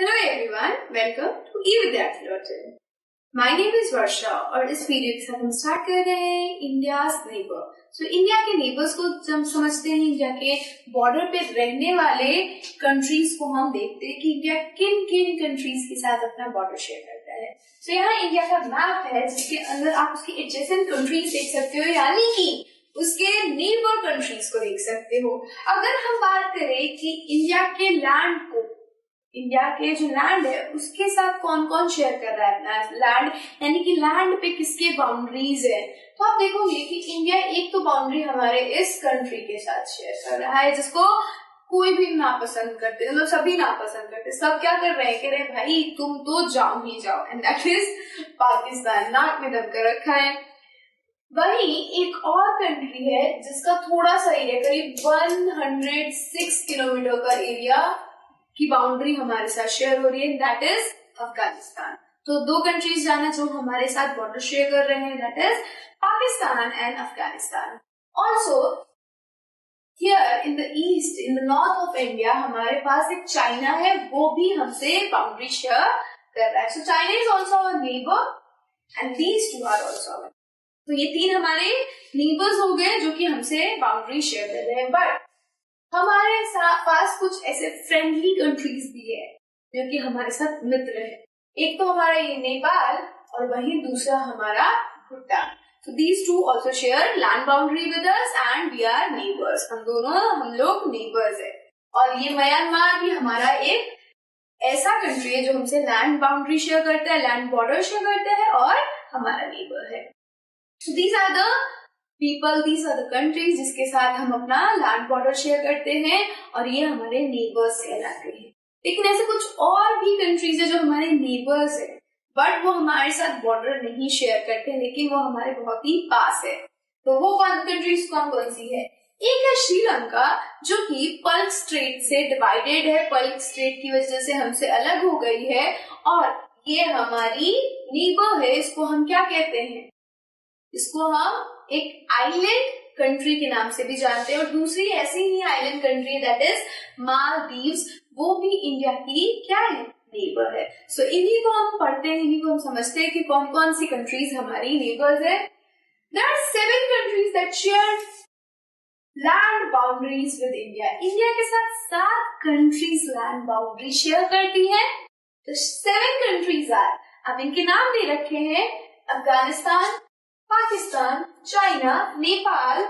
Hello everyone, welcome to eVidyarthi Logic. My name is Varsha और इस video के साथ हम स्टार्ट कर रहे हैं इंडियाज नेबर। इंडिया के नेबर्स को जब समझते हैं, इंडिया के बॉर्डर पे रहने वाले कंट्रीज को हम देखते हैं कि इंडिया किन किन कंट्रीज के साथ अपना बॉर्डर शेयर करता है। यहाँ इंडिया का मैप है जिसके अंदर आप उसकी एडजेसेंट कंट्रीज देख सकते हो, यानी कि उसके नेबर कंट्रीज को देख सकते हो। अगर हम बात करें कि इंडिया के लैंड को, इंडिया के जो लैंड है उसके साथ कौन कौन शेयर कर रहा है अपना लैंड, यानी कि लैंड पे किसके बाउंड्रीज है, तो आप देखोगे कि इंडिया एक तो बाउंड्री हमारे इस कंट्री के साथ शेयर कर रहा है जिसको कोई भी नापसंद करते, मतलब सभी नापसंद करते। सब क्या कर रहे हैं, कह रहे भाई तुम तो जाओ ही जाओ, एंड दैट इज पाकिस्तान। नाक में दम कर रखा है। वहीं एक और कंट्री है जिसका थोड़ा सा एरिया, करीब 106 किलोमीटर का एरिया की बाउंड्री हमारे साथ शेयर हो रही है, दैट इज अफगानिस्तान। तो दो कंट्रीज जाना जो हमारे साथ बॉर्डर शेयर कर रहे हैं, that is Pakistan and Afghanistan. Also here in the east, in the north of India हमारे पास एक चाइना है, वो भी हमसे बाउंड्री शेयर कर रहा है। So China is also our neighbour and these two are also our. तो ये तीन हमारे नेबर्स हो गए जो कि हमसे बाउंड्री शेयर कर रहे हैं। बट हमारे पास कुछ ऐसे फ्रेंडली कंट्रीज भी है जो कि हमारे साथ मित्र है। एक तो हमारा ये नेपाल और वहीं दूसरा हमारा Bhutan. So these two also share land boundary with us and we are neighbors. हम लोग neighbors है। और ये म्यांमार भी हमारा एक ऐसा कंट्री है जो हमसे लैंड बाउंड्री शेयर करता है, लैंड बॉर्डर शेयर करता है और हमारा नेबर है। So these are the people, these are the countries जिसके साथ हम अपना लैंड बॉर्डर शेयर करते हैं और ये हमारे नेबर्स कहलाते हैं। लेकिन ऐसे कुछ और भी कंट्रीज है जो हमारे नेबर्स है, बट वो हमारे साथ बॉर्डर नहीं शेयर करते, लेकिन वो हमारे बहुत ही पास है। तो वो कंट्रीज कौन कौन सी है? एक है श्रीलंका जो कि पल्क स्ट्रेट से डिवाइडेड है, पल्क स्ट्रेट की वजह से हमसे अलग हो गई है और ये हमारी नेबर है। इसको हम क्या कहते हैं? इसको हम एक आइलैंड कंट्री के नाम से भी जानते हैं। और दूसरी ऐसी ही island country that is Maldives, वो भी इंडिया की क्या है? नेबर है। सो इन्हीं को हम पढ़ते हैं, इन्हीं को हम समझते हैं कि कौन कौन सी कंट्रीज हमारी नेबर्स है। There are 7 countries that share land boundaries with India. India के साथ 7 कंट्रीज लैंड बाउंड्री शेयर करती है। तो 7 कंट्रीज आर, अब इनके नाम दे रखे हैं Afghanistan, Pakistan, China, Nepal,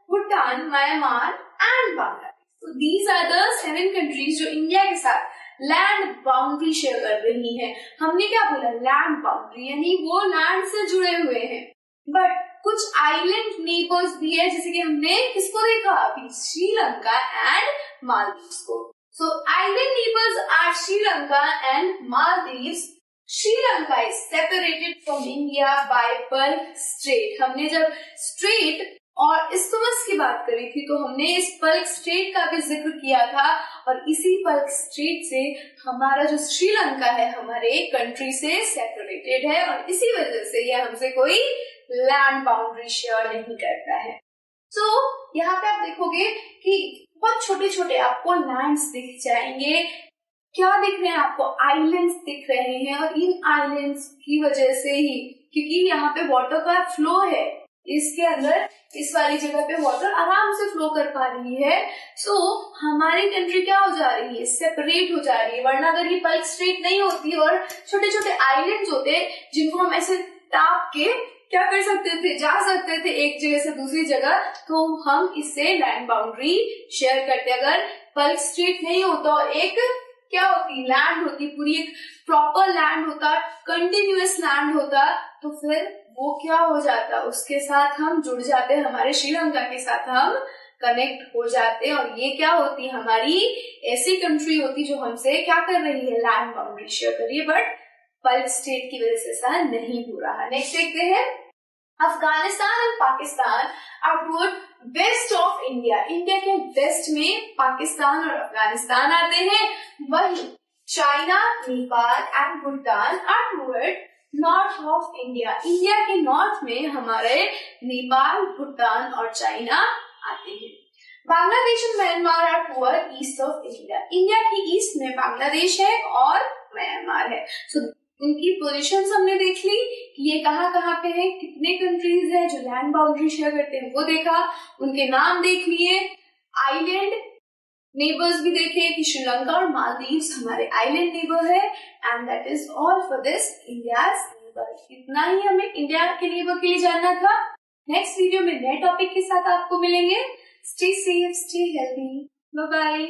Bhutan, Myanmar and Bangladesh. तो दीज आर द 7 कंट्रीज जो इंडिया के साथ लैंड बाउंड्री शेयर कर रही हैं। हमने क्या बोला? लैंड बाउंड्री, यानी वो लैंड से जुड़े हुए हैं। बट कुछ आइलैंड नेबर्स भी है, जैसे कि हमने किसको देखा अभी? श्रीलंका एंड मालदीव्स को। So island neighbours are Sri Lanka and Maldives. Sri Lanka is separated from India by Palk strait. हमने जब स्ट्रेट और इस्थमस की बात करी थी तो हमने इस पल्क स्ट्रेट का भी जिक्र किया था और इसी पल्क स्ट्रेट से हमारा जो श्रीलंका है हमारे कंट्री से सेपरेटेड है और इसी वजह से यह हमसे कोई लैंड बाउंड्री शेयर नहीं करता है। तो यहाँ पे आप देखोगे कि बहुत छोटे छोटे आपको लैंड्स दिख जाएंगे। क्या दिख रहे हैं आपको? आइलैंड्स दिख रहे हैं और इन आइलैंड्स की वजह से ही, क्योंकि यहाँ पे वाटर का फ्लो है, इसके अंदर इस वाली जगह पे वाटर आराम से फ्लो कर पा रही है। सो हमारी कंट्री क्या हो जा रही है? सेपरेट हो जा रही है। वरना अगर ये पल्क स्ट्रेट नहीं होती और छोटे छोटे आइलैंड्स होते जिनको हम ऐसे टाप के क्या कर सकते थे? जा सकते थे एक जगह से दूसरी जगह, तो हम इससे लैंड बाउंड्री शेयर करते। अगर पल्क स्ट्रेट नहीं होता और एक क्या होती? लैंड होती, पूरी एक प्रॉपर लैंड होता, कंटिन्यूअस लैंड होता, तो फिर वो क्या हो जाता? उसके साथ हम जुड़ जाते, हमारे श्रीलंका के साथ हम कनेक्ट हो जाते और ये क्या होती? हमारी ऐसी कंट्री होती जो हमसे क्या कर रही है? लैंड बाउंड्री शेयर कर रही है। बट पल्क स्टेट की वजह से ऐसा नहीं हो रहा। नेक्स्ट देखते हैं, Afghanistan and Pakistan are toward west of India. India के वेस्ट में पाकिस्तान और अफगानिस्तान आते हैं। वहीं China, Nepal and Bhutan are toward north of India. India के नॉर्थ में हमारे नेपाल, भूटान और चाइना आते हैं। Bangladesh and Myanmar are toward east of India. India की ईस्ट में बांग्लादेश है और म्यांमार है। सो उनकी पोजीशंस हमने देख ली कि ये कहाँ कहाँ पे है, कितने कंट्रीज है जो लैंड बाउंड्री शेयर करते हैं वो देखा, उनके नाम देख लिए, आइलैंड नेबर्स भी देखे कि श्रीलंका और मालदीव्स हमारे आइलैंड नेबर है। And that is all for this India's neighbour. इतना ही हमें इंडिया के नेबर के लिए जानना था। नेक्स्ट वीडियो में नए टॉपिक के साथ आपको मिलेंगे। Stay safe, stay healthy, bye bye.